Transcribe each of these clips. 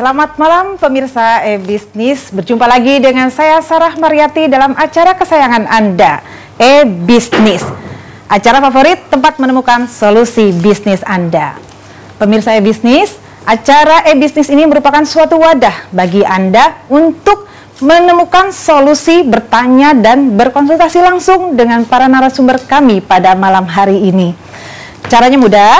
Selamat malam pemirsa e-Bisnis. Berjumpa lagi dengan saya Sarah Mariati dalam acara kesayangan Anda, e-Bisnis. Acara favorit tempat menemukan solusi bisnis Anda. Pemirsa e-Bisnis, acara e-Bisnis ini merupakan suatu wadah bagi Anda untuk menemukan solusi, bertanya dan berkonsultasi langsung dengan para narasumber kami pada malam hari ini. Caranya mudah,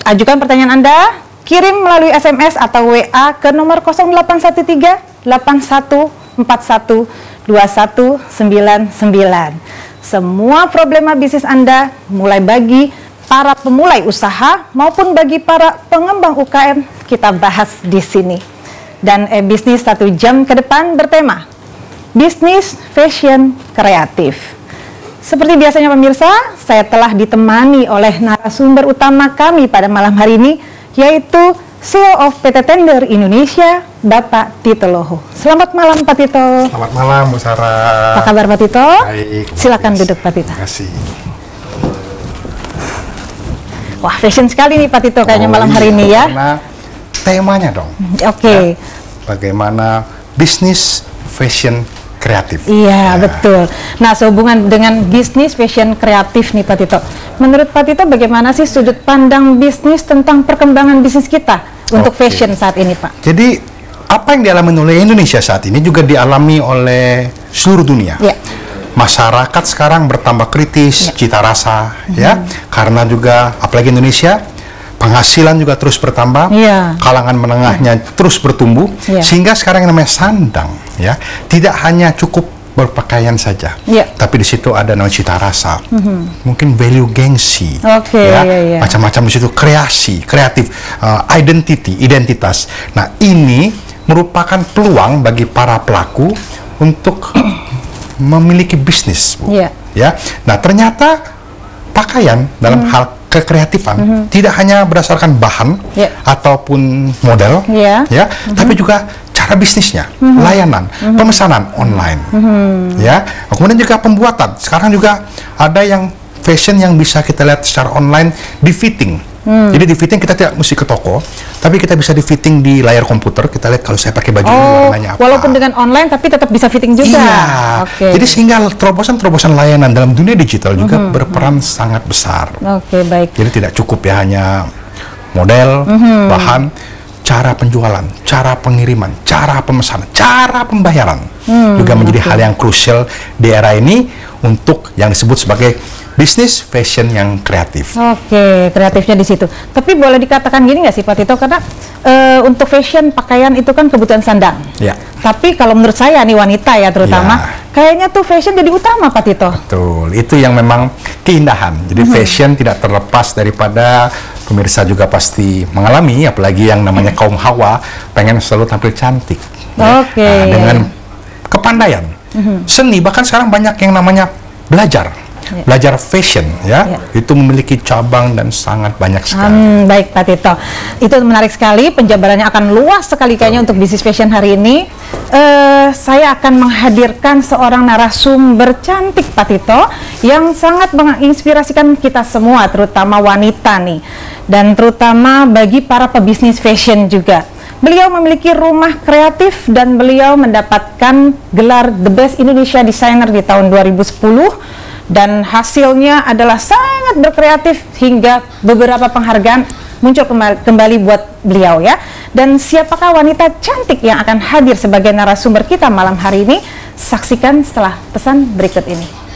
ajukan pertanyaan Anda, kirim melalui SMS atau WA ke nomor 0813 8141 2199. Semua problema bisnis Anda, mulai bagi para pemulai usaha maupun bagi para pengembang UKM, kita bahas di sini. Dan e-Bisnis 1 jam ke depan bertema bisnis fashion kreatif. Seperti biasanya pemirsa, saya telah ditemani oleh narasumber utama kami pada malam hari ini, yaitu CEO of PT Tender Indonesia, Bapak Tito Loho. Selamat malam Pak Tito. Selamat malam Bu Sarah. Apa kabar Pak Tito? Baik. Silakan duduk Pak Tito. Terima kasih. Wah, fashion sekali nih Pak Tito kayaknya malam hari ini ya. Karena temanya dong. Oke. Ya, bagaimana bisnis fashion kreatif. Iya, betul. Nah, sehubungan dengan bisnis fashion kreatif nih Pak Tito. Menurut Pak Tito bagaimana sih sudut pandang bisnis tentang perkembangan bisnis kita untuk fashion saat ini, Pak? Jadi, apa yang dialami oleh Indonesia saat ini juga dialami oleh seluruh dunia. Ya. Masyarakat sekarang bertambah kritis, cita rasa, ya. Karena juga, apalagi Indonesia, penghasilan juga terus bertambah, kalangan menengahnya terus bertumbuh, sehingga sekarang yang namanya sandang, ya, tidak hanya cukup berpakaian saja, tapi di situ ada namanya cita rasa, mungkin value gengsi, macam-macam di situ, kreasi, kreatif, identitas. Nah, ini merupakan peluang bagi para pelaku untuk memiliki bisnis, Bu. Ya, nah ternyata pakaian dalam hal kekreatifan tidak hanya berdasarkan bahan ataupun model, tapi juga cara bisnisnya, layanan, pemesanan online, ya. Kemudian juga pembuatan. Sekarang juga ada yang fashion yang bisa kita lihat secara online di fitting. Jadi di fitting kita tidak mesti ke toko, tapi kita bisa di fitting di layar komputer. Kita lihat kalau saya pakai baju ini warnanya apa. Walaupun dengan online tapi tetap bisa fitting juga. Iya. Jadi sehingga terobosan-terobosan layanan dalam dunia digital juga berperan sangat besar. Baik. Jadi tidak cukup ya hanya model, bahan, cara penjualan, cara pengiriman, cara pemesanan, cara pembayaran juga menjadi hal yang krusial di era ini untuk yang disebut sebagai bisnis fashion yang kreatif. Kreatifnya di situ. Tapi boleh dikatakan gini nggak sih Pak Tito, karena untuk fashion pakaian itu kan kebutuhan sandang. Tapi kalau menurut saya nih wanita ya terutama, kayaknya tuh fashion jadi utama Pak Tito. Betul, itu yang memang keindahan. Jadi fashion tidak terlepas daripada pemirsa juga pasti mengalami, apalagi yang namanya kaum hawa pengen selalu tampil cantik. Dengan kepandaian, seni, bahkan sekarang banyak yang namanya belajar fashion, itu memiliki cabang dan sangat banyak sekali. Baik Pak Tito, itu menarik sekali, penjabarannya akan luas sekali kayaknya untuk bisnis fashion hari ini. Saya akan menghadirkan seorang narasumber cantik Pak Tito yang sangat menginspirasikan kita semua, terutama wanita nih, dan terutama bagi para pebisnis fashion juga. Beliau memiliki rumah kreatif dan beliau mendapatkan gelar The Best Indonesia Designer di tahun 2010. Dan hasilnya adalah sangat berkreatif hingga beberapa penghargaan muncul kembali buat beliau ya. Dan siapakah wanita cantik yang akan hadir sebagai narasumber kita malam hari ini? Saksikan setelah pesan berikut ini.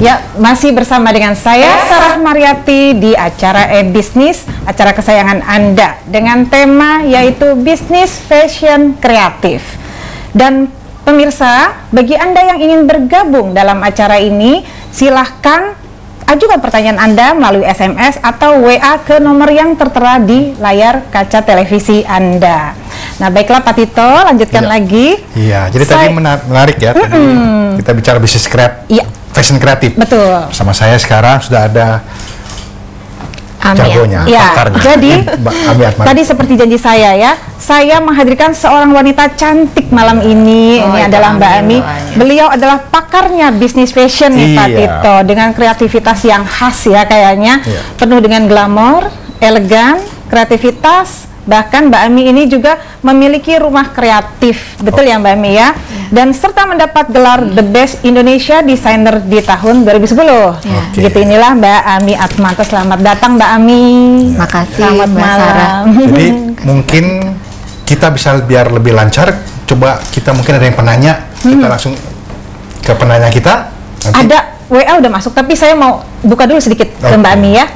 Ya, masih bersama dengan saya Sarah Mariati di acara e-bisnis, acara kesayangan Anda dengan tema yaitu bisnis fashion kreatif. Dan pemirsa, bagi Anda yang ingin bergabung dalam acara ini, silahkan ajukan pertanyaan Anda melalui SMS atau WA ke nomor yang tertera di layar kaca televisi Anda. Nah, baiklah Pak Tito, lanjutkan lagi. Iya, jadi tadi menarik ya. Tadi kita bicara bisnis fashion kreatif. Betul. Sama saya sekarang sudah ada jagonya, pakarnya. Jadi tadi seperti janji saya ya, saya menghadirkan seorang wanita cantik malam ini. Ini adalah Mbak Ami. Beliau adalah pakarnya bisnis fashion nih Pak Tito, dengan kreativitas yang khas ya kayaknya, penuh dengan glamor, elegan, kreativitas. Bahkan Mbak Ami ini juga memiliki rumah kreatif, betul ya Mbak Ami ya? Dan serta mendapat gelar The Best Indonesia Designer di tahun 2010. Gitu, inilah Mbak Ami Atmanto. Selamat datang Mbak Ami. Makasih. Selamat malam. Jadi mungkin kita bisa biar lebih lancar, coba kita mungkin ada yang penanya, kita langsung ke penanya kita. Nanti. Ada WA udah masuk, tapi saya mau buka dulu sedikit ke Mbak Ami ya.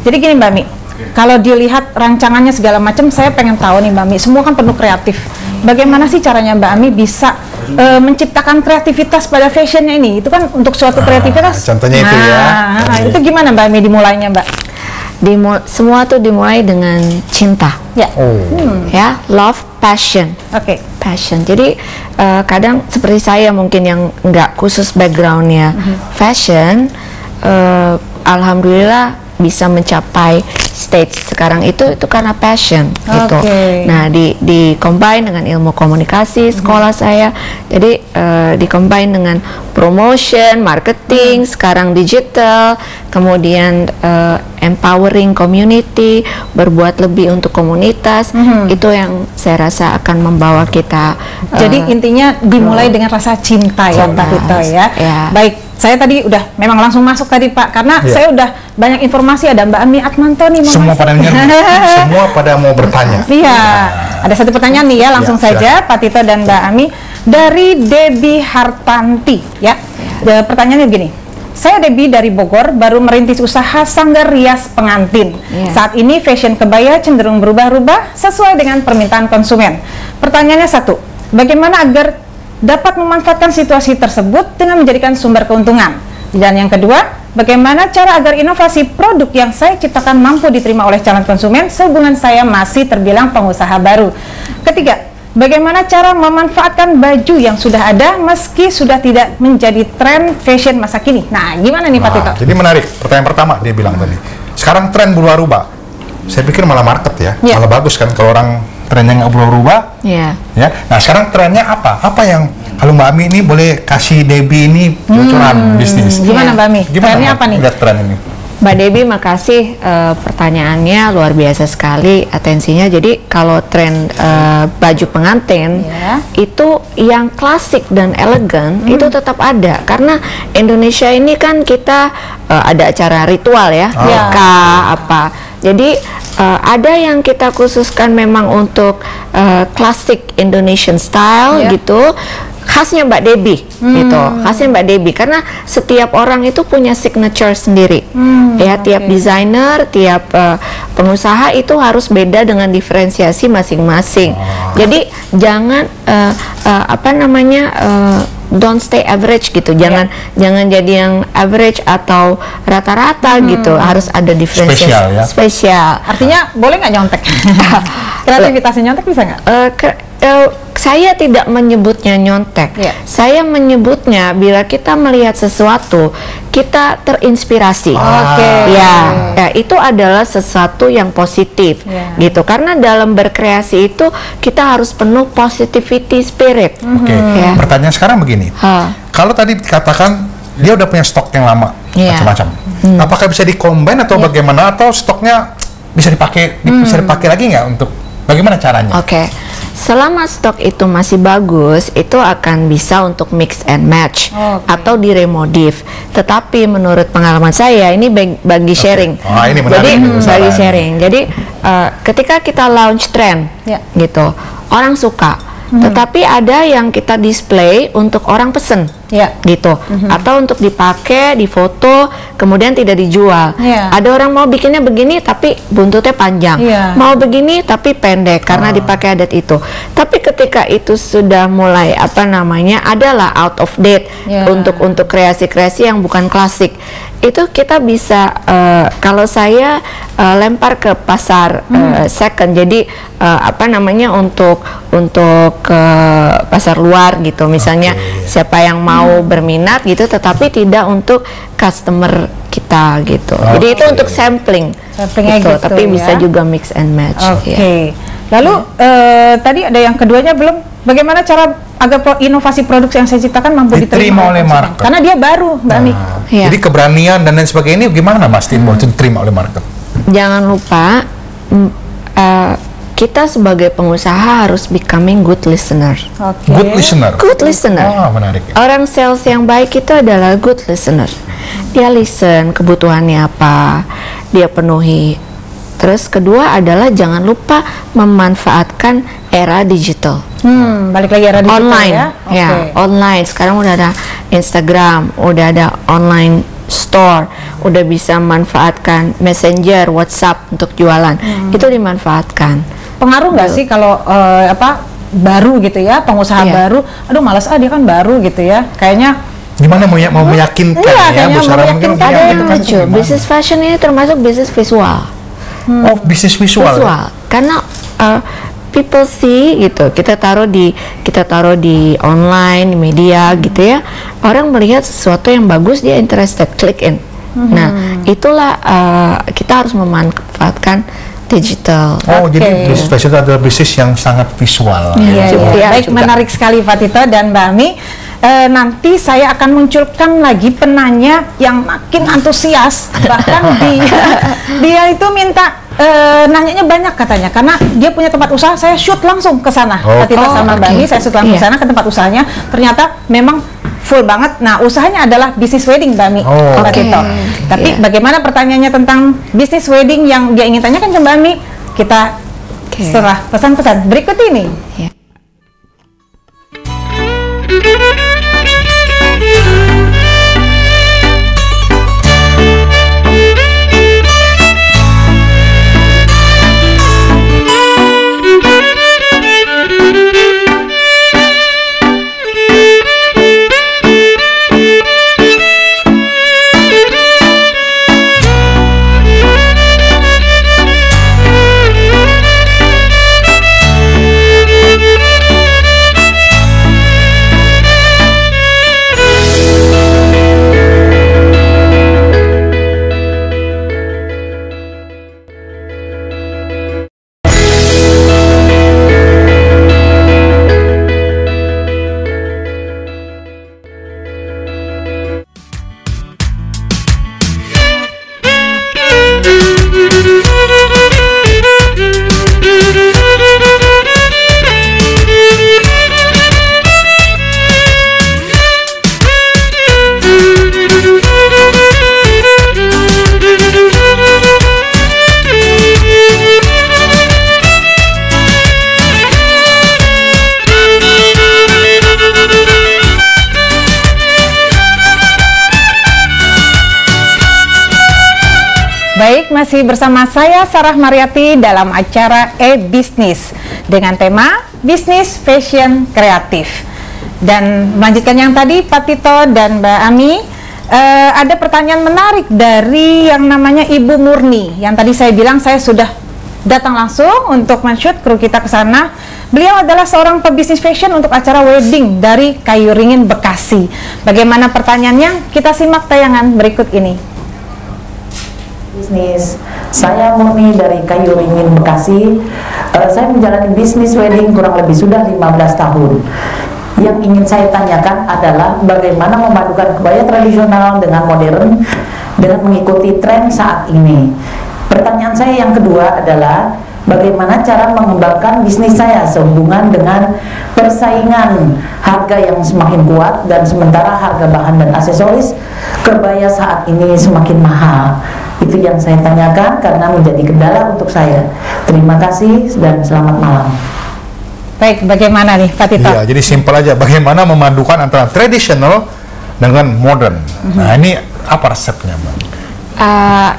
Jadi gini Mbak Ami, kalau dilihat rancangannya segala macam, saya pengen tahu nih Mbak Ami, semua kan penuh kreatif. Bagaimana sih caranya Mbak Ami bisa menciptakan kreativitas pada fashionnya ini? Itu kan untuk suatu kreativitas. Contohnya itu ya. Itu gimana Mbak Ami dimulainya Mbak? Semua tuh dimulai dengan cinta. Ya. Ya, love, passion. Passion. Jadi kadang seperti saya mungkin yang nggak khusus backgroundnya fashion, alhamdulillah bisa mencapai stage sekarang itu karena passion gitu. Nah, di combine dengan ilmu komunikasi sekolah saya, jadi di combine dengan promotion, marketing, sekarang digital, kemudian empowering community, berbuat lebih untuk komunitas, itu yang saya rasa akan membawa kita. Jadi intinya dimulai dengan rasa cinta ya Pak Tito ya. Baik, saya tadi udah memang langsung masuk tadi Pak, karena saya udah banyak informasi, ada Mbak Ami Atmanto nih semua pada semua pada mau bertanya. Iya, ada satu pertanyaan nih ya, langsung saja Pak Tito dan Mbak Ami dari Debbie Hartanti ya. Pertanyaannya begini. Saya Debbie dari Bogor, baru merintis usaha sanggar rias pengantin. Saat ini fashion kebaya cenderung berubah-ubah sesuai dengan permintaan konsumen. Pertanyaannya satu, bagaimana agar dapat memanfaatkan situasi tersebut dengan menjadikan sumber keuntungan? Dan yang kedua, bagaimana cara agar inovasi produk yang saya ciptakan mampu diterima oleh calon konsumen sehubungan saya masih terbilang pengusaha baru? Ketiga, bagaimana cara memanfaatkan baju yang sudah ada meski sudah tidak menjadi tren fashion masa kini? Nah, gimana nih Pak Tito? Jadi menarik. Pertanyaan pertama dia bilang tadi, sekarang tren berubah-ubah. Saya pikir malah market ya, malah bagus kan kalau orang trennya nggak berubah. Ya. Nah, sekarang trennya apa? Apa yang kalau Mbak Ami ini boleh kasih Debbie ini bocoran bisnis? Gimana Mbak Ami? Trennya apa nih? Lihat tren ini. Mbak Debbie, makasih pertanyaannya luar biasa sekali, atensinya. Jadi kalau tren baju pengantin itu yang klasik dan elegan itu tetap ada, karena Indonesia ini kan kita ada acara ritual ya, nikah apa. Jadi ada yang kita khususkan memang untuk klasik Indonesian style gitu. Khasnya Mbak Debbie gitu, khasnya Mbak Debbie, karena setiap orang itu punya signature sendiri. Tiap desainer, tiap pengusaha itu harus beda dengan diferensiasi masing-masing. Jadi jangan don't stay average gitu, jangan jadi yang average atau rata-rata gitu, harus ada diferensiasi spesial. Artinya boleh nggak nyontek? Kreativitasnya nyontek bisa nggak? Saya tidak menyebutnya nyontek. Saya menyebutnya bila kita melihat sesuatu, kita terinspirasi. Ya, itu adalah sesuatu yang positif, gitu. Karena dalam berkreasi itu kita harus penuh positivity spirit. Pertanyaan sekarang begini. Kalau tadi dikatakan dia udah punya stok yang lama, macam-macam. Apakah bisa di-combine atau bagaimana? Atau stoknya bisa dipakai lagi nggak untuk bagaimana caranya? Selama stok itu masih bagus, itu akan bisa untuk mix and match atau diremodif. Tetapi menurut pengalaman saya, ini bagi sharing. Ini menarik. Jadi bagi sharing. Jadi ketika kita launch trend, gitu, orang suka. Tetapi ada yang kita display untuk orang pesen, gitu, atau untuk dipakai, difoto, kemudian tidak dijual. Ada orang mau bikinnya begini tapi buntutnya panjang, mau begini tapi pendek karena dipakai adat itu. Tapi ketika itu sudah mulai adalah out of date untuk kreasi-kreasi yang bukan klasik, itu kita bisa kalau saya lempar ke pasar second, jadi untuk ke pasar luar gitu, misalnya siapa yang mau berminat gitu, tetapi tidak untuk customer kita gitu. Jadi itu untuk sampling gitu, tapi bisa juga mix and match. Lalu tadi ada yang keduanya belum, bagaimana cara agar inovasi produk yang saya ciptakan mampu diterima oleh market? Karena dia baru, Mbak Ami. Jadi keberanian dan lain sebagainya ini gimana Mas Timo diterima oleh market? Jangan lupa kita sebagai pengusaha harus becoming good listener. Good listener. Good listener. Menarik. Orang sales yang baik itu adalah good listener. Dia listen kebutuhannya apa, dia penuhi. Terus kedua adalah jangan lupa memanfaatkan era digital. Balik lagi era digital online, online. Sekarang udah ada Instagram, udah ada online store, udah bisa manfaatkan Messenger, WhatsApp untuk jualan. Itu dimanfaatkan. Pengaruh nggak sih kalau baru gitu ya, pengusaha baru, aduh malas dia kan baru gitu ya, kayaknya gimana mau meyakinkan Bu Sarah mungkin ada yang lucu. Bisnis fashion ini termasuk bisnis visual. Bisnis visual. Karena people see gitu, kita taruh di online media gitu ya, orang melihat sesuatu yang bagus, dia interested, click in. Nah itulah kita harus memanfaatkan digital. Jadi bisnis fashion itu adalah bisnis yang sangat visual. Baik, menarik sekali Pak Tito dan Mbak Ami. Nanti saya akan munculkan lagi penanya yang makin antusias, bahkan dia itu minta nanyanya banyak katanya, karena dia punya tempat usaha. Saya shoot langsung ke sana, Pak Tito sama Mbak Ami, saya shoot langsung ke sana ke tempat usahanya. Ternyata memang full banget. Nah, usahanya adalah bisnis wedding, Mbak Ami, Pak Tito. Tapi bagaimana pertanyaannya tentang bisnis wedding yang dia ingin tanyakan ke Mbak Ami? Kita setelah pesan-pesan berikut ini. Baik, masih bersama saya Sarah Mariati dalam acara E-Bisnis dengan tema Bisnis Fashion Kreatif. Dan melanjutkan yang tadi Pak Tito dan Mbak Ami, ada pertanyaan menarik dari yang namanya Ibu Murni, yang tadi saya bilang saya sudah datang langsung untuk men-shoot kru kita ke sana. Beliau adalah seorang pebisnis fashion untuk acara wedding dari Kayu Ringin, Bekasi. Bagaimana pertanyaannya? Kita simak tayangan berikut ini. Bisnis, saya Murni dari Kayu Ringin, Bekasi. Saya menjalani bisnis wedding kurang lebih sudah 15 tahun. Yang ingin saya tanyakan adalah bagaimana memadukan kebaya tradisional dengan modern dengan mengikuti tren saat ini. Pertanyaan saya yang kedua adalah bagaimana cara mengembangkan bisnis saya sehubungan dengan persaingan harga yang semakin kuat dan sementara harga bahan dan aksesoris kebaya saat ini semakin mahal. Itu yang saya tanyakan karena menjadi kendala untuk saya. Terima kasih dan selamat malam. Baik, bagaimana nih Pak Tito? Iya, jadi simpel aja. Bagaimana memadukan antara tradisional dengan modern. Nah, ini apa resepnya, Mbak?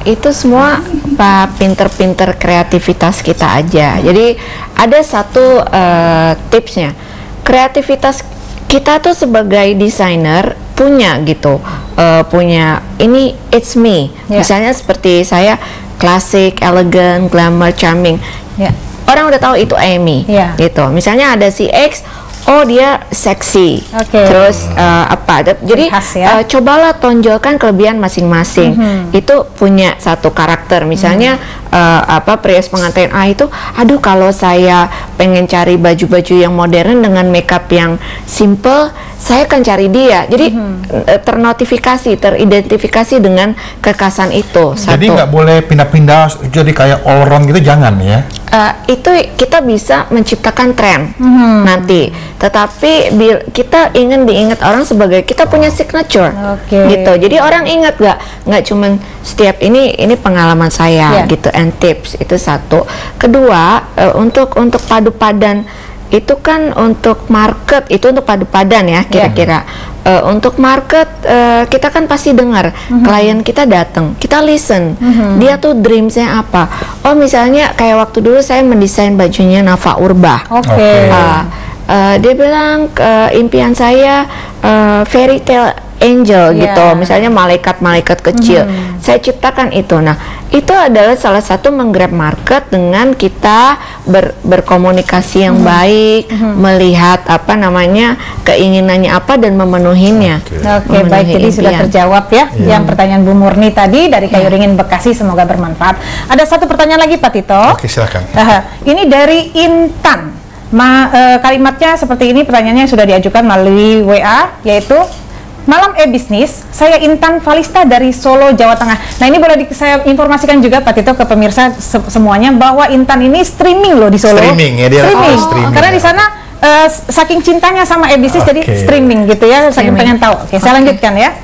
Itu semua pinter-pinter kreativitas kita aja. Jadi ada satu tipsnya. Kreativitas kita tuh sebagai desainer punya gitu, punya ini it's me. Misalnya seperti saya klasik, elegan, glamour, charming. Orang udah tahu itu Amy, gitu. Misalnya ada si X, oh dia seksi, terus apa? Jadi cobalah tonjolkan kelebihan masing-masing. Itu punya satu karakter. Misalnya perias pengantin A itu, aduh kalau saya pengen cari baju-baju yang modern dengan makeup yang simple, saya akan cari dia. Jadi ternotifikasi, teridentifikasi dengan kekhasan itu. Jadi nggak boleh pindah-pindah jadi kayak all round gitu, jangan ya. Itu kita bisa menciptakan tren nanti, tetapi kita ingin diingat orang sebagai kita punya signature, gitu. Jadi orang ingat nggak cuman setiap ini pengalaman saya, gitu. And tips itu satu. Kedua, untuk padu padan itu kan untuk market, itu untuk padu padan ya kira-kira. Untuk market kita kan pasti dengar klien kita datang, kita listen, dia tuh dreamsnya apa. Oh misalnya kayak waktu dulu saya mendesain bajunya Nafa Urba. Dia bilang impian saya fairy tale angel gitu, misalnya malaikat-malaikat kecil. Saya ciptakan itu. Nah, itu adalah salah satu menggrab market dengan kita berkomunikasi yang baik, melihat keinginannya apa dan memenuhinya. Oke, baik. Jadi sudah terjawab ya yang pertanyaan Bu Murni tadi dari Kayu Ringin Bekasi, semoga bermanfaat. Ada satu pertanyaan lagi Pak Tito. Oke, silakan. Ini dari Intan. Kalimatnya seperti ini, pertanyaannya sudah diajukan melalui WA, yaitu Malam e-bisnis, saya Intan Valista dari Solo, Jawa Tengah. Nah ini boleh saya informasikan juga Pak Tito ke pemirsa semuanya bahwa Intan ini streaming loh di Solo. Streaming ya, dia streaming. Karena di sana saking cintanya sama e-bisnis jadi streaming gitu ya, saking pengen tahu. Oke, saya lanjutkan ya.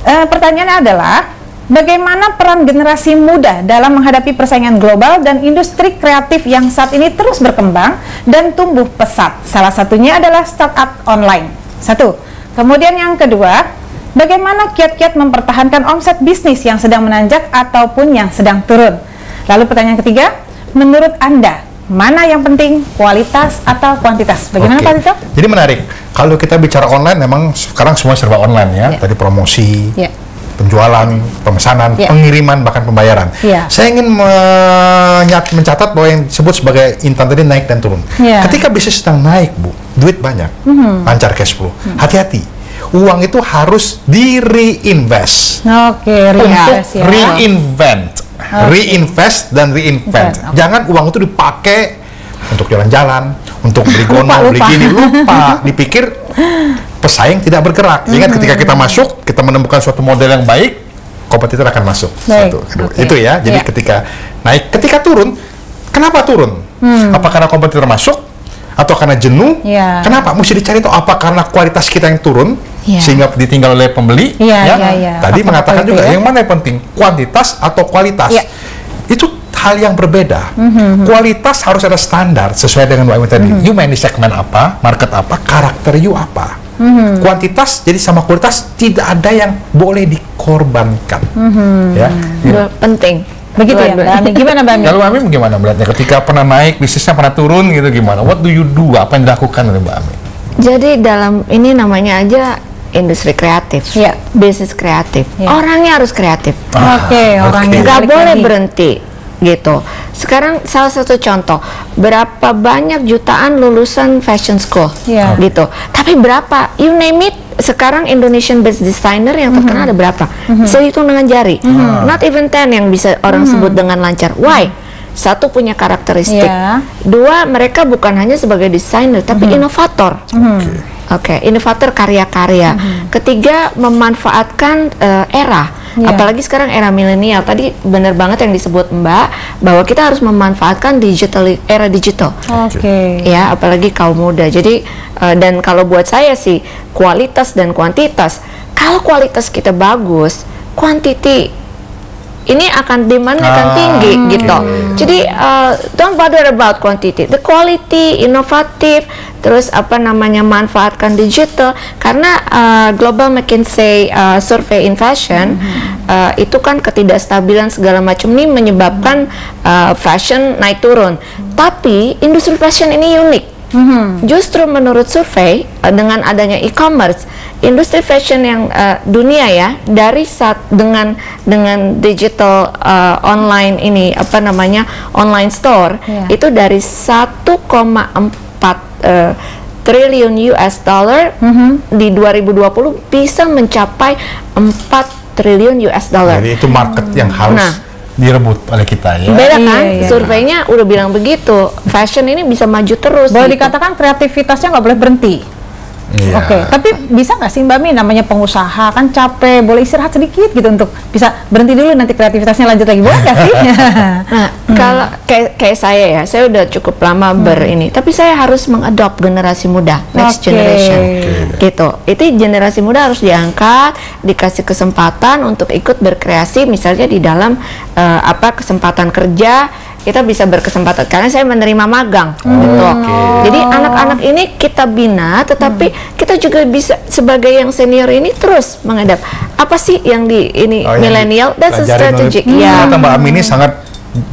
Pertanyaannya adalah bagaimana peran generasi muda dalam menghadapi persaingan global dan industri kreatif yang saat ini terus berkembang dan tumbuh pesat. Salah satunya adalah startup online. Satu. Kemudian yang kedua, bagaimana kiat-kiat mempertahankan omset bisnis yang sedang menanjak ataupun yang sedang turun? Lalu pertanyaan ketiga, menurut Anda, mana yang penting, kualitas atau kuantitas? Bagaimana Pak Tito? Jadi menarik, kalau kita bicara online, memang sekarang semua serba online ya. Tadi promosi, penjualan, pemesanan, pengiriman, bahkan pembayaran. Saya ingin mencatat bahwa yang disebut sebagai Intan tadi naik dan turun. Ketika bisnis sedang naik, Bu, duit banyak, lancar cash flow. Hati-hati, uang itu harus di-reinvest. Untuk reinvest dan reinvent. Jangan uang itu dipakai untuk jalan-jalan, untuk beli gono, beli gini, lupa. Dipikir pesaing tidak bergerak. Ingat ketika kita masuk, kita menemukan suatu model yang baik, kompetitor akan masuk. Itu ya. Jadi ketika naik, ketika turun, kenapa turun? Apa karena kompetitor masuk? Atau karena jenuh? Kenapa? Mesti dicari tuh apa karena kualitas kita yang turun sehingga ditinggal oleh pembeli? Tadi mengatakan juga yang mana yang penting, kuantitas atau kualitas? Itu hal yang berbeda. Kualitas harus ada standar sesuai dengan WM tadi. You main di segmen apa, market apa, karakter you apa. Kuantitas jadi sama kualitas tidak ada yang boleh dikorbankan. Penting. Begitu ya, Mbak Ami. Gimana Mbak Ami? Kalau Mbak Ami gimana melihatnya? Ketika pernah naik, bisnisnya pernah turun gitu gimana? What do you do? Apa yang dilakukan oleh Mbak Ami? Jadi dalam ini namanya aja industri kreatif, bisnis kreatif. Orangnya harus kreatif. Orangnya nggak boleh berhenti. Gitu. Sekarang salah satu contoh, berapa banyak jutaan lulusan fashion school, gitu. Tapi berapa? You name it. Sekarang Indonesian best designer yang terkenal ada berapa? Bisa dihitung dengan jari. Not even 10 yang bisa orang sebut dengan lancar. Why? Satu, punya karakteristik. Dua, mereka bukan hanya sebagai desainer, tapi inovator. Inovator karya-karya. Ketiga, memanfaatkan era. Apalagi sekarang era milenial. Tadi benar banget yang disebut Mbak, bahwa kita harus memanfaatkan era digital. Ya, apalagi kaum muda. Jadi dan kalau buat saya sih kualitas dan kuantitas. Kalau kualitas kita bagus, quantity ini akan demand akan tinggi gitu. Jadi don't bother about quantity, the quality, inovatif, terus manfaatkan digital, karena Global McKinsey survey in fashion itu kan ketidakstabilan segala macam ini menyebabkan fashion naik turun. Tapi industri fashion ini unik. Justru menurut survei dengan adanya e-commerce, industri fashion yang dunia ya, dari dengan digital online ini online store itu dari 1,4 triliun US dollar di 2020 bisa mencapai 4 triliun US dollar. Jadi itu market yang harus direbut oleh kita ya. Beda kan? Surveinya udah bilang begitu. Fashion ini bisa maju terus. Boleh gitu. dikatakan kreativitasnya nggak boleh berhenti. Oke, tapi bisa nggak sih Mbak Mi, namanya pengusaha kan capek, boleh istirahat sedikit gitu untuk bisa berhenti dulu, nanti kreativitasnya lanjut lagi, boleh nggak sih? Nah, kalau kayak saya udah cukup lama berini, tapi saya harus mengadopt generasi muda, next generation, gitu. Itu generasi muda harus diangkat, dikasih kesempatan untuk ikut berkreasi, misalnya di dalam kesempatan kerja. Kita bisa berkesempatan karena saya menerima magang gitu. Jadi anak-anak ini kita bina, tetapi kita juga bisa sebagai yang senior ini terus menghadap apa sih yang di ini milenial, that's a strategic. Ternyata Mbak Ami ini sangat,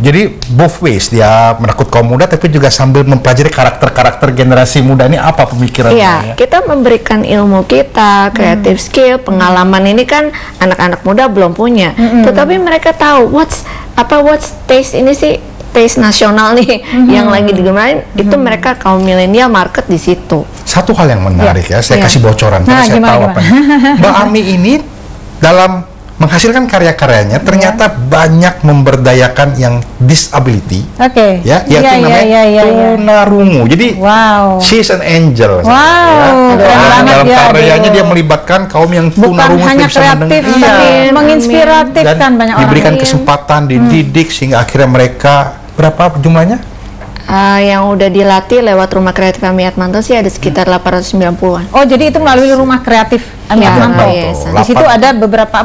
jadi both ways, dia menakut kaum muda tapi juga sambil mempelajari karakter-karakter generasi muda ini apa pemikirannya. Iya, kita memberikan ilmu kita, creative skill, pengalaman ini kan anak-anak muda belum punya. Tetapi mereka tahu what's taste ini sih, taste nasional nih yang lagi digemarin, itu mereka kaum milenial market di situ. Satu hal yang menarik saya kasih bocoran karena saya tahu apa. Mbak Ami ini dalam menghasilkan karya-karyanya ternyata banyak memberdayakan yang disability. Yaitu namanya tunarungu. Jadi she's an angel. Dalam karyanya dia melibatkan kaum yang tunarungu, bukan hanya kreatif, tapi menginspiratifkan banyak orang. Diberikan kesempatan, dididik sehingga akhirnya mereka, berapa jumlahnya? Yang udah dilatih lewat Rumah Kreatif Ami Atmanto sih ada sekitar 890-an. Oh, jadi itu melalui Rumah Kreatif Ami Atmanto. Di situ ada beberapa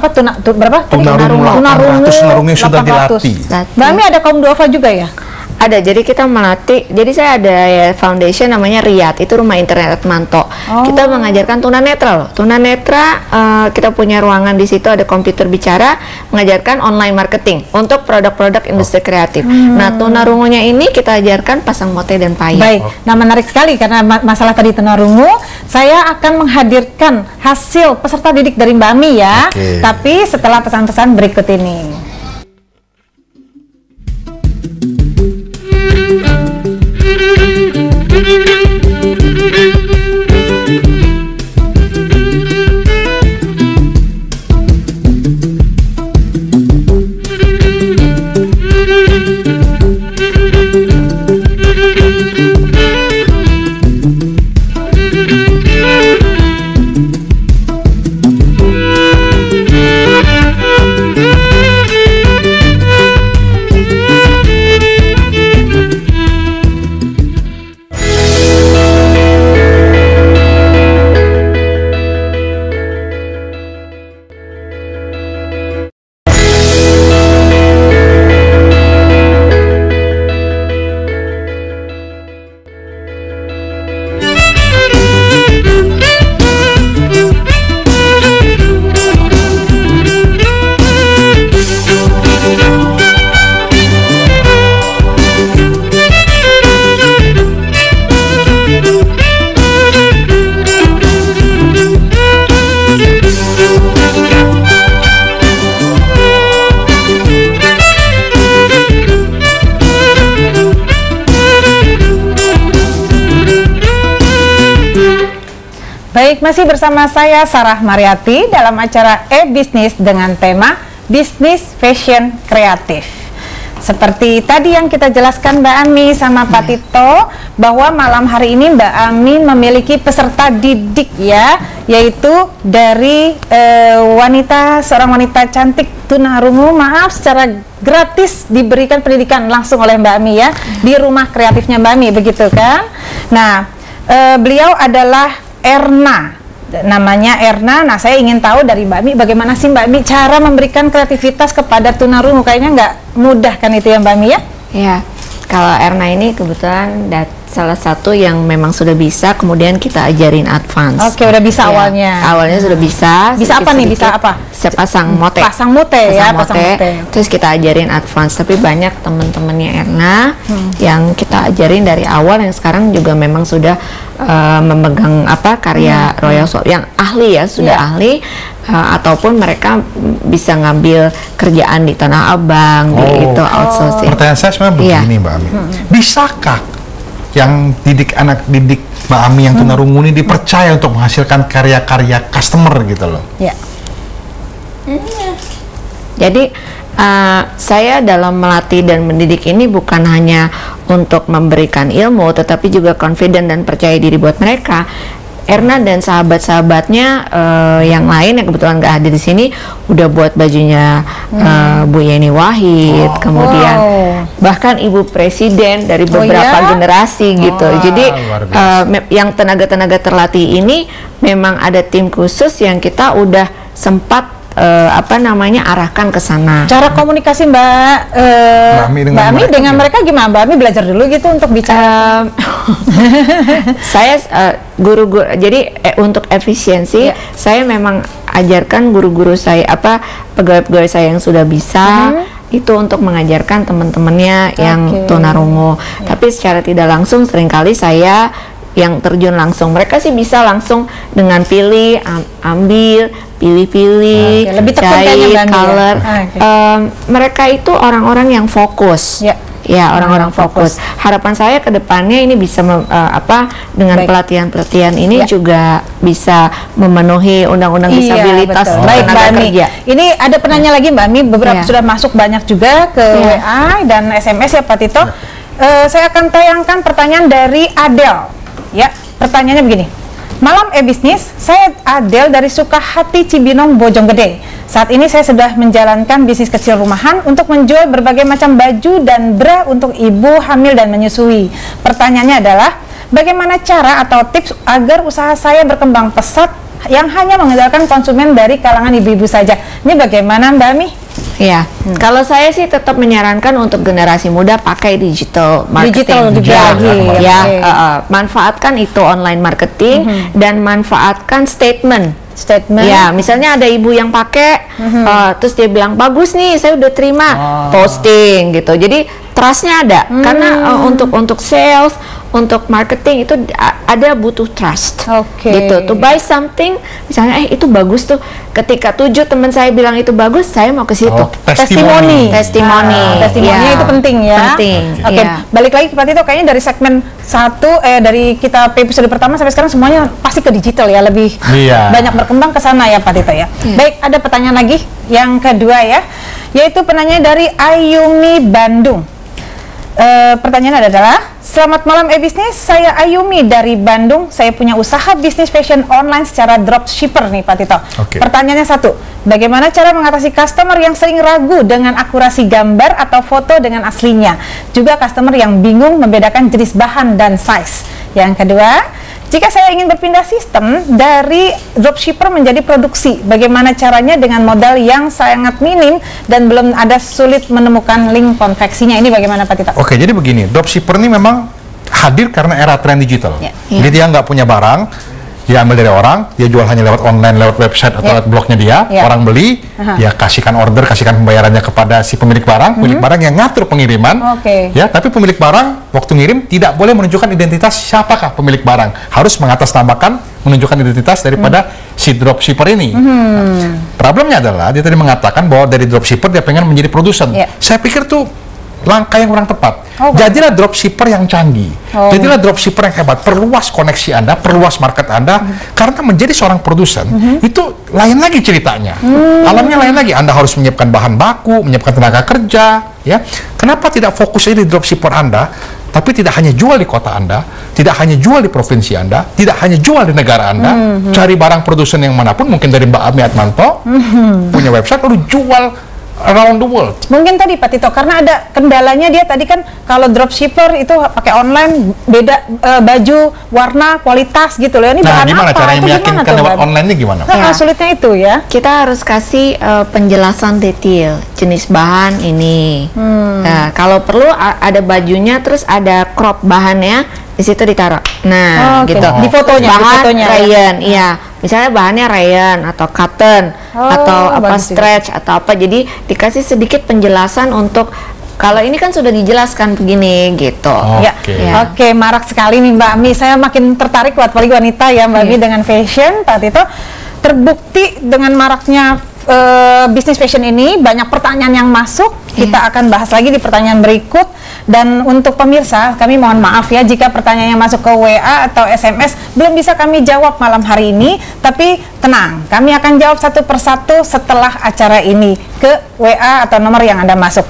tunarungu yang sudah dilatih. Mbak Ami ada kaum duafa juga ya? Ada, jadi kita melatih. Jadi saya ada foundation namanya Riyad, itu Rumah Internet Atmanto. Kita mengajarkan tunanetra loh. Tunanetra kita punya ruangan di situ, ada komputer bicara, mengajarkan online marketing untuk produk-produk industri kreatif. Nah, tunarungunya ini kita ajarkan pasang mote dan payung. Baik, nah menarik sekali karena masalah tadi tunarungu, saya akan menghadirkan hasil peserta didik dari Mbak Ami ya. Tapi setelah pesan-pesan berikut ini. Baik, masih bersama saya Sarah Mariati dalam acara e-bisnis dengan tema Bisnis Fashion Kreatif. Seperti tadi yang kita jelaskan Mbak Ami sama Pak Tito, bahwa malam hari ini Mbak Ami memiliki peserta didik ya, yaitu dari seorang wanita cantik tunarungu, secara gratis diberikan pendidikan langsung oleh Mbak Ami ya, di rumah kreatifnya Mbak Ami, begitu kan? Nah, beliau adalah Erna namanya Erna. Nah, saya ingin tahu dari Mbak Mi, bagaimana sih Mbak Mi cara memberikan kreativitas kepada tunarungu? Kayaknya nggak mudah kan itu ya Mbak Mi ya? Ya, kalau Erna ini kebetulan salah satu yang memang sudah bisa, kemudian kita ajarin advance. Oke, udah bisa ya, awalnya. Awalnya sudah bisa. Bisa apa nih? Bisa apa? Pasang mote. Pasang mote ya, pasang mote. Terus kita ajarin advance. Tapi banyak teman-temannya Erna yang kita ajarin dari awal, yang sekarang juga memang sudah memegang karya Royal Swap yang ahli ya, sudah ahli. Ataupun mereka bisa ngambil kerjaan di Tanah Abang, di itu outsourcing. Pertanyaan saya sebenarnya begini, Mbak Ami. Bisakah yang anak didik Mbak Ami yang tunarungu ini dipercaya untuk menghasilkan karya-karya customer gitu loh? Ya. Jadi saya dalam melatih dan mendidik ini bukan hanya untuk memberikan ilmu, tetapi juga confident dan percaya diri buat mereka. Erna dan sahabat-sahabatnya yang lain yang kebetulan nggak hadir di sini udah buat bajunya Bu Yeni Wahid, kemudian bahkan Ibu Presiden dari beberapa generasi gitu. Jadi yang tenaga-tenaga terlatih ini memang ada tim khusus yang kita udah sempat arahkan ke sana. Cara komunikasi Mbak Ami dengan mereka gimana? Mbak Ami belajar dulu gitu untuk bicara. Saya guru-guru, jadi untuk efisiensi saya memang ajarkan guru-guru saya, pegawai-pegawai saya yang sudah bisa itu untuk mengajarkan teman-temannya yang tunarungu. Tapi secara tidak langsung seringkali saya yang terjun langsung. Mereka sih bisa langsung dengan pilih, ambil, pilih-pilih, lebih jahit, color. Mereka itu orang-orang yang fokus. Ya, orang-orang fokus. Harapan saya ke depannya ini bisa dengan pelatihan-pelatihan ini juga bisa memenuhi undang-undang disabilitas tenaga kerja. Ini ada penanya lagi Mbak Mi, beberapa sudah masuk banyak juga ke WA dan SMS ya Pak Tito. Saya akan tayangkan pertanyaan dari Adel. Ya, pertanyaannya begini. Malam e-bisnis, saya Adel dari Sukahati Cibinong, Bojonggede. Saat ini saya sudah menjalankan bisnis kecil rumahan untuk menjual berbagai macam baju dan bra untuk ibu hamil dan menyusui. Pertanyaannya adalah, bagaimana cara atau tips agar usaha saya berkembang pesat yang hanya mengandalkan konsumen dari kalangan ibu-ibu saja? Ini bagaimana Mbak Mi? Ya, kalau saya sih tetap menyarankan untuk generasi muda pakai digital marketing. Manfaatkan itu online marketing dan manfaatkan statement. Ya, misalnya ada ibu yang pakai, terus dia bilang bagus nih, saya udah terima, posting gitu. Jadi trustnya ada, karena untuk sales, untuk marketing itu ada butuh trust. Gitu. To buy something, misalnya itu bagus tuh. Ketika 7 teman saya bilang itu bagus, saya mau ke situ. Testimoni. Testimoninya itu penting ya. Penting. Balik lagi ke Pak Tito, kayaknya dari segmen 1 dari kita episode pertama sampai sekarang semuanya pasti ke digital ya, lebih banyak berkembang ke sana ya Pak Tito ya. Baik, ada pertanyaan lagi yang kedua ya, yaitu penanya dari Ayumi Bandung. Pertanyaan adalah, selamat malam e-bisnis, saya Ayumi dari Bandung. Saya punya usaha bisnis fashion online secara dropshipper nih Pak Tito. Pertanyaannya 1, bagaimana cara mengatasi customer yang sering ragu dengan akurasi gambar atau foto dengan aslinya? Juga customer yang bingung membedakan jenis bahan dan size. Yang kedua, jika saya ingin berpindah sistem dari dropshipper menjadi produksi, bagaimana caranya dengan modal yang sangat minim dan belum ada, sulit menemukan link konveksinya? Ini bagaimana Pak Tito? Oke, jadi begini, dropshipper ini memang hadir karena era tren digital. Jadi dia nggak punya barang, dia ambil dari orang, dia jual hanya lewat online, lewat website atau lewat blognya dia, orang beli, dia kasihkan order, kasihkan pembayarannya kepada si pemilik barang, pemilik barang yang ngatur pengiriman, ya, tapi pemilik barang waktu ngirim tidak boleh menunjukkan identitas siapakah pemilik barang, harus mengatasnamakan, menunjukkan identitas daripada si dropshipper ini. Nah, problemnya adalah dia tadi mengatakan bahwa dari dropshipper dia pengen menjadi produsen. Saya pikir tuh langkah yang kurang tepat. Jadilah dropshipper yang canggih. Jadilah dropshipper yang hebat. Perluas koneksi Anda, perluas market Anda. Karena menjadi seorang produsen itu lain lagi ceritanya. Alamnya lain lagi. Anda harus menyiapkan bahan baku, menyiapkan tenaga kerja. Ya, kenapa tidak fokus aja di dropshipper Anda? Tapi tidak hanya jual di kota Anda, tidak hanya jual di provinsi Anda, tidak hanya jual di negara Anda. Cari barang produsen yang manapun, mungkin dari Mbak Ami Atmanto punya website, lalu jual around the world. Mungkin tadi Pak Tito, karena ada kendalanya dia tadi kan kalau dropshipper itu pakai online beda baju, warna, kualitas gitu loh. Ini Nah, bahan gimana apa? caranya Itu meyakinkan tuh, lewat Mbak? online ini gimana? Nah, Ya. sulitnya itu ya. Kita harus kasih penjelasan detail jenis bahan ini. Nah, kalau perlu ada bajunya, terus ada crop bahannya di situ ditaruh. Nah, Oke. gitu. Di fotonya, bahan di fotonya, ya. rayon, iya. Misalnya bahannya rayon atau cotton atau apa bagus itu. stretch atau apa. Jadi dikasih sedikit penjelasan untuk kalau ini kan sudah dijelaskan begini gitu. Ya, Oke. Ya. oke, marak sekali nih Mbak Mi. Saya makin tertarik apalagi wanita ya Mbak Mi dengan fashion. Pak Tito, terbukti dengan maraknya bisnis fashion ini banyak pertanyaan yang masuk. Kita akan bahas lagi di pertanyaan berikut. Dan untuk pemirsa, kami mohon maaf ya jika pertanyaan yang masuk ke WA atau SMS belum bisa kami jawab malam hari ini. Tapi tenang, kami akan jawab satu persatu setelah acara ini ke WA atau nomor yang Anda masuk.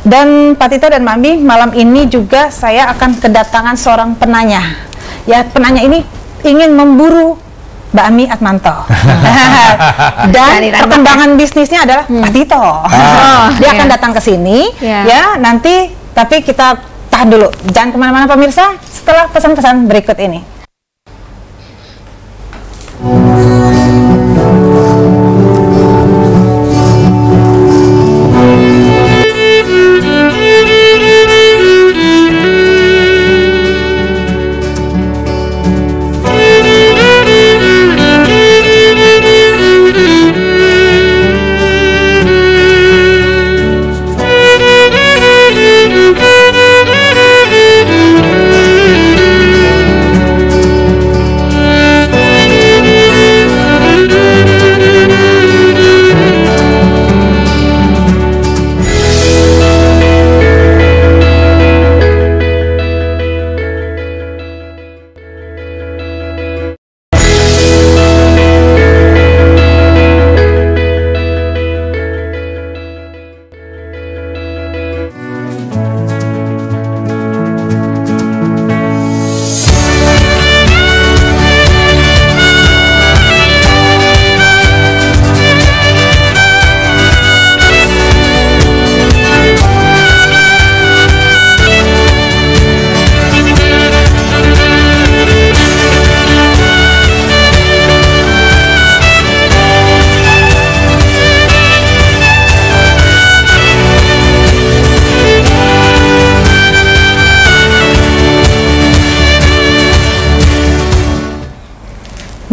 Dan Pak Tito dan Mbak Mi, malam ini juga saya akan kedatangan seorang penanya. Ya, penanya ini ingin memburu Mbak Ami Atmanto. Dan perkembangan bisnisnya adalah Pak Tito. Dia akan datang ke sini, ya nanti. Tapi kita tahan dulu, jangan kemana-mana pemirsa. Setelah pesan-pesan berikut ini.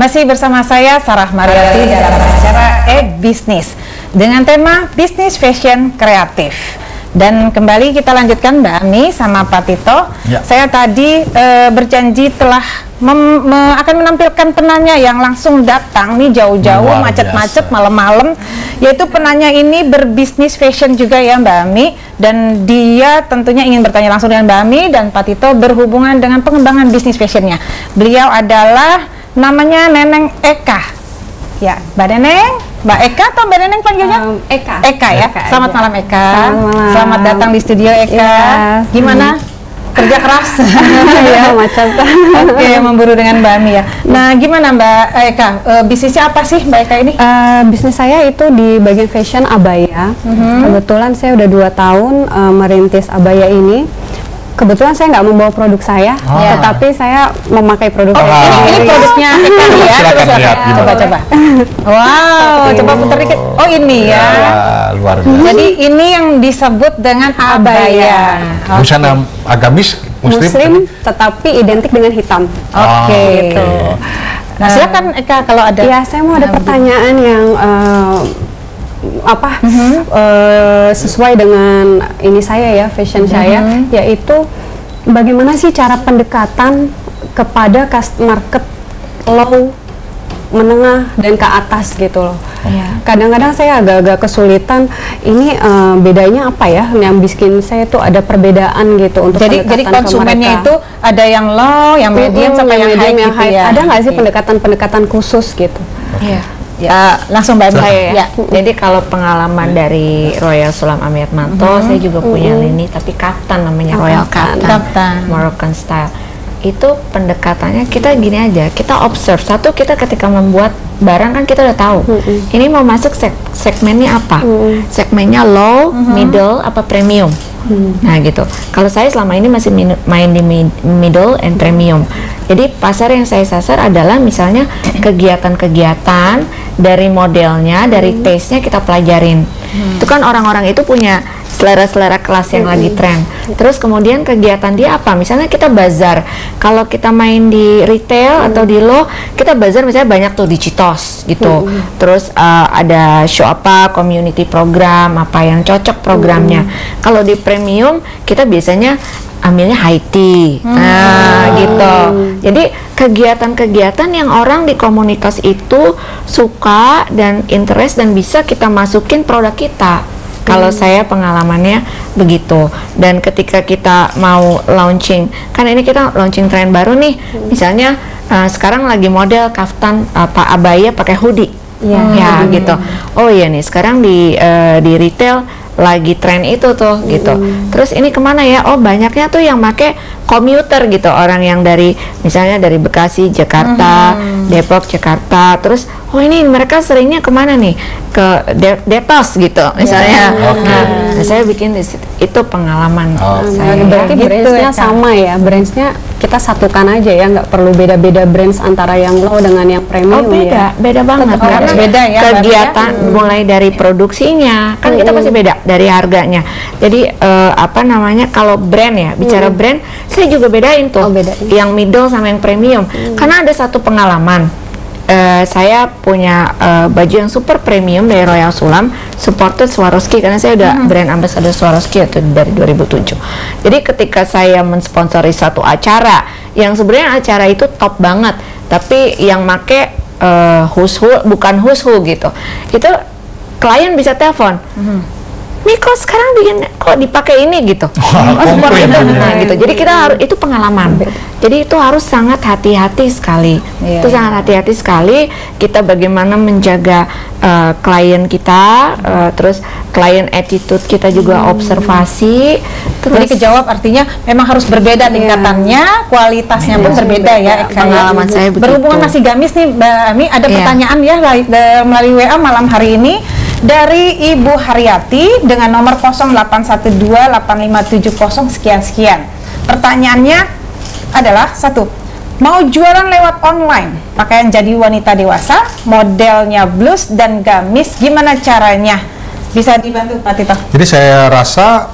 Masih bersama saya Sarah Mariati dalam acara E-Bisnis dengan tema Bisnis Fashion Kreatif. Dan kembali kita lanjutkan Mbak Ami sama Pak Tito. Ya. Saya tadi berjanji telah akan menampilkan penanya yang langsung datang nih jauh-jauh, Luar macet-macet biasa. malam-malam. Yaitu penanya ini berbisnis fashion juga ya Mbak Ami. Dan dia tentunya ingin bertanya langsung dengan Mbak Ami dan Pak Tito berhubungan dengan pengembangan bisnis fashionnya. Beliau adalah namanya Neneng Eka. Ya, Mbak Neneng, Mbak Eka atau Mbak Neneng panggilnya? Eka. Eka ya. Eka Selamat aja. malam Eka. Selamat malam. Selamat datang di studio Eka. Iya. Gimana? Kerja keras. Ya, macam Oke, memburu dengan Mbak Ami ya. Nah, gimana Mbak Eka? Bisnisnya apa sih Mbak Eka ini? bisnis saya itu di bagian fashion abaya. Kebetulan saya udah 2 tahun merintis abaya ini. Kebetulan saya nggak membawa produk saya, tetapi saya memakai produk saya. Ini produknya Eka nih ya. Silakan Terus lihat gimana. coba. Wow, coba putar dikit. Oh, ini ya. Luar biasa. Jadi ini yang disebut dengan abaya. Busana agamis Muslim, tetapi identik dengan hitam. Oke. Gitu. Nah, silakan Eka kalau ada. Ya, saya mau ada pertanyaan yang sesuai dengan ini saya ya, fashion saya, yaitu bagaimana sih cara pendekatan kepada market low, menengah dan ke atas gitu loh. Kadang-kadang saya agak-agak kesulitan ini bedanya apa ya, yang bikin saya tuh ada perbedaan gitu untuk Jadi pendekatan konsumennya ke mereka. itu ada yang low, yang medium sampai yang high medium, gitu ya. Ada nggak sih pendekatan-pendekatan khusus gitu? Iya. Ya, langsung Mbak Saya ya. Jadi kalau pengalaman dari Royal Sulam Amiatmanto, saya juga punya lini tapi kaftan namanya, Royal kaftan. Kaftan, Moroccan style. itu pendekatannya kita gini aja, kita observe. Satu, kita ketika membuat barang kan kita udah tahu ini mau masuk segmennya apa, segmennya low, middle, apa premium. Nah gitu. Kalau saya selama ini masih main di middle and premium. Jadi pasar yang saya sasar adalah misalnya kegiatan-kegiatan dari modelnya, dari taste-nya kita pelajarin. Itu kan orang-orang itu punya selera-selera kelas yang lagi tren. Terus kemudian kegiatan dia apa? Misalnya kita bazar. Kalau kita main di retail atau di low, kita bazar misalnya banyak tuh di Citos gitu. Terus ada show apa, community program, apa yang cocok programnya. Kalau di premium, kita biasanya ambilnya high tea. Nah, gitu. Jadi kegiatan-kegiatan yang orang di komunitas itu suka dan interest dan bisa kita masukin produk kita. Kalau saya pengalamannya begitu. Dan ketika kita mau launching, kan ini kita launching tren baru nih. Misalnya sekarang lagi model kaftan abaya pakai hoodie. Ya gitu. Oh iya nih, sekarang di retail lagi tren itu tuh gitu. Terus ini kemana ya? Oh banyaknya tuh yang make komuter gitu, orang yang dari misalnya dari Bekasi, Jakarta, Depok, Jakarta. Terus oh ini mereka seringnya kemana nih? Ke Detos gitu misalnya. Nah, saya bikin itu pengalaman saya. Berarti gitu brands-nya ya, sama ya, brands-nya kita satukan aja ya, nggak perlu beda-beda brands antara yang low dengan yang premium. Oh beda, ya? beda banget. Tetap Karena beda ya, kegiatan mulai dari produksinya kan kita pasti beda, dari harganya. Jadi apa namanya, kalau brand ya, bicara brand, saya juga bedain tuh yang middle sama yang premium. Karena ada satu pengalaman. Saya punya baju yang super premium dari Royal Sulam, supported Swarovski, karena saya udah brand ambassador Swarovski itu dari 2007. Jadi ketika saya mensponsori satu acara yang sebenarnya acara itu top banget, tapi yang make bukan who's who gitu, itu klien bisa telepon, nih kok sekarang kok dipakai ini gitu, support itu, nah gitu. Jadi kita harus, itu pengalaman. Jadi itu harus sangat hati-hati sekali. Itu sangat hati-hati sekali. Kita bagaimana menjaga klien kita, terus klien attitude kita juga observasi. Terus jadi kejawab, artinya memang harus berbeda tingkatannya, kualitasnya pun berbeda ya. Pengalaman saya begitu. Berhubungan masih gamis nih Mbak Ami, ada pertanyaan ya melalui WA malam hari ini dari Ibu Haryati dengan nomor 08128570 sekian-sekian. Pertanyaannya adalah, satu, mau jualan lewat online, pakaian jadi wanita dewasa, modelnya blus dan gamis, gimana caranya? Bisa dibantu Pak Tito? Jadi saya rasa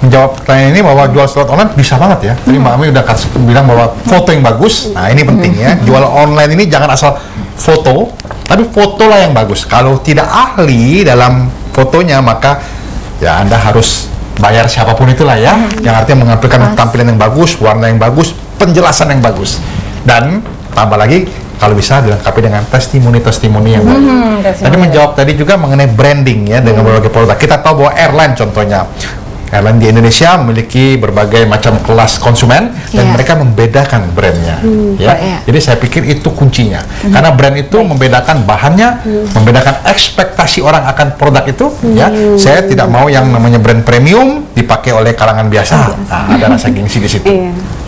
menjawab pertanyaan ini bahwa jual lewat online bisa banget ya. Tadi Mbak Ami udah bilang bahwa foto yang bagus. Nah ini penting ya. Jual online ini jangan asal foto, tapi fotolah yang bagus. Kalau tidak ahli dalam fotonya, maka ya Anda harus bayar siapapun itulah ya. Yang artinya menampilkan tampilan yang bagus, warna yang bagus, penjelasan yang bagus. Dan tambah lagi kalau bisa dilengkapi dengan testimoni-testimoni yang baik. Tadi menjawab tadi juga mengenai branding ya, dengan berbagai produk. Kita tahu bahwa airline contohnya, airline di Indonesia memiliki berbagai macam kelas konsumen dan mereka membedakan brandnya, ya. Jadi saya pikir itu kuncinya, karena brand itu membedakan bahannya, membedakan ekspektasi orang akan produk itu, ya. Saya tidak mau yang namanya brand premium dipakai oleh kalangan biasa. Nah, ada rasa gengsi di situ.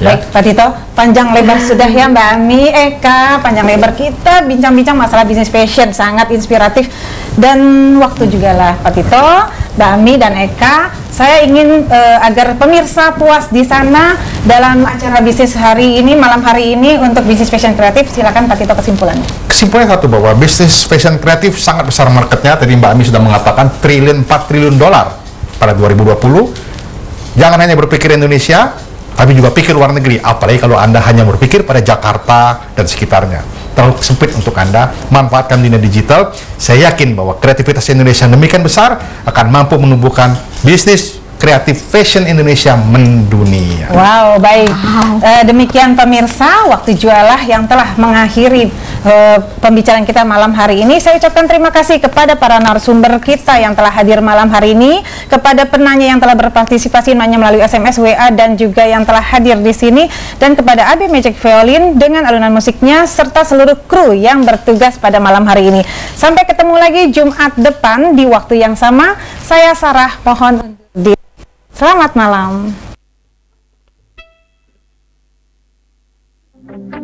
Ya. Baik, Pak Tito, panjang lebar sudah ya Mbak Ami, Eka, panjang lebar kita bincang-bincang masalah bisnis fashion, sangat inspiratif dan waktu juga lah Pak Tito, Mbak Ami dan Eka. Saya ingin agar pemirsa puas di sana dalam acara bisnis hari ini, malam hari ini untuk bisnis fashion kreatif. Silakan Pak Tito kesimpulannya. Kesimpulannya satu, bahwa bisnis fashion kreatif sangat besar marketnya. Tadi Mbak Ami sudah mengatakan 4 triliun dolar pada 2020. Jangan hanya berpikir Indonesia, tapi juga pikir luar negeri. Apalagi kalau Anda hanya berpikir pada Jakarta dan sekitarnya. Terlalu sempit untuk Anda. Manfaatkan dunia digital. Saya yakin bahwa kreativitas Indonesia demikian besar akan mampu menumbuhkan bisnis kreatif fashion Indonesia mendunia. Wow, baik. Demikian pemirsa, waktu jualah yang telah mengakhiri pembicaraan kita malam hari ini. Saya ucapkan terima kasih kepada para narasumber kita yang telah hadir malam hari ini, kepada penanya yang telah berpartisipasi nanya melalui SMS, WA, dan juga yang telah hadir di sini, dan kepada AB Magic Violin dengan alunan musiknya, serta seluruh kru yang bertugas pada malam hari ini. Sampai ketemu lagi Jumat depan di waktu yang sama. Saya Sarah, mohon selamat malam. Bye.